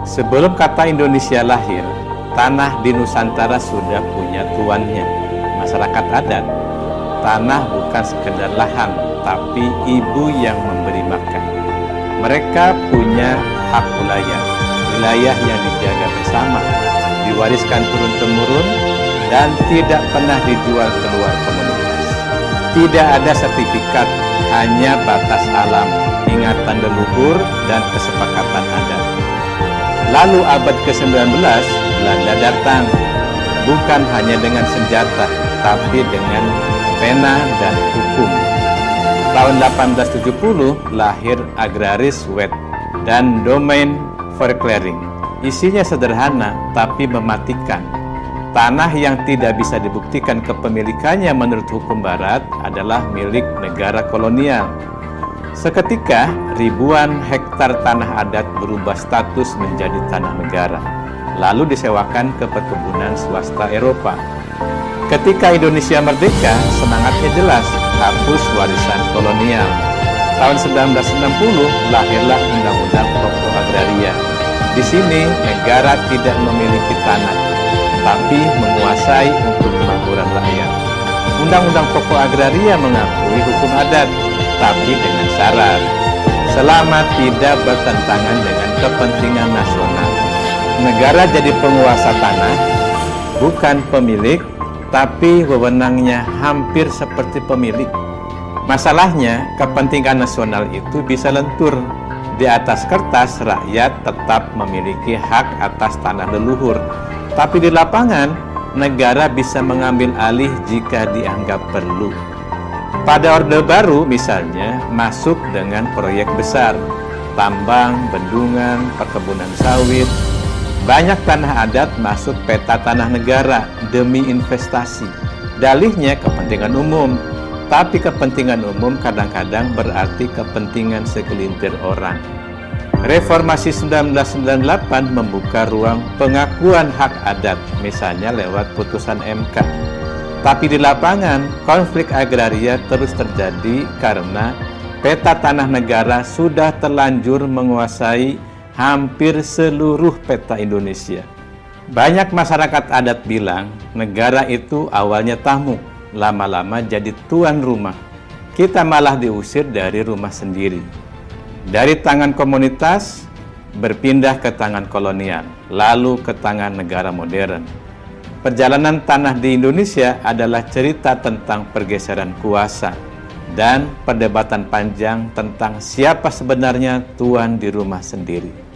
Sebelum kata Indonesia lahir, tanah di Nusantara sudah punya tuannya, masyarakat adat. Tanah bukan sekedar lahan, tapi ibu yang memberi makan. Mereka punya hak wilayah yang dijaga bersama, diwariskan turun-temurun, dan tidak pernah dijual keluar komunitas. Tidak ada sertifikat, hanya batas alam, ingatan leluhur, dan kesepakatan adat. Lalu abad ke-19, Belanda datang, bukan hanya dengan senjata, tapi dengan pena dan hukum. Tahun 1870 lahir Agraris Wet dan Domain Verklaring. Isinya sederhana, tapi mematikan. Tanah yang tidak bisa dibuktikan kepemilikannya menurut hukum barat adalah milik negara kolonial. Seketika, ribuan hektar tanah adat berubah status menjadi tanah negara, lalu disewakan ke perkebunan swasta Eropa. Ketika Indonesia merdeka, semangatnya jelas, hapus warisan kolonial. Tahun 1960, lahirlah Undang-Undang Pokok Agraria. Di sini, negara tidak memiliki tanah, tapi menguasai untuk kemakmuran rakyat. Undang-Undang Pokok Agraria mengakui hukum adat, tapi dengan syarat, selama tidak bertentangan dengan kepentingan nasional. Negara jadi penguasa tanah, bukan pemilik, tapi wewenangnya hampir seperti pemilik. Masalahnya, kepentingan nasional itu bisa lentur. Di atas kertas, rakyat tetap memiliki hak atas tanah leluhur, tapi di lapangan, negara bisa mengambil alih jika dianggap perlu. Pada Orde Baru misalnya masuk dengan proyek besar, tambang, bendungan, perkebunan sawit. Banyak tanah adat masuk peta tanah negara demi investasi. Dalihnya kepentingan umum, tapi kepentingan umum kadang-kadang berarti kepentingan segelintir orang. Reformasi 1998 membuka ruang pengakuan hak adat, misalnya lewat putusan MK. Tapi di lapangan, konflik agraria terus terjadi karena peta tanah negara sudah terlanjur menguasai hampir seluruh peta Indonesia. Banyak masyarakat adat bilang, negara itu awalnya tamu, lama-lama jadi tuan rumah. Kita malah diusir dari rumah sendiri. Dari tangan komunitas, berpindah ke tangan kolonial, lalu ke tangan negara modern. Perjalanan tanah di Indonesia adalah cerita tentang pergeseran kuasa dan perdebatan panjang tentang siapa sebenarnya tuan di rumah sendiri.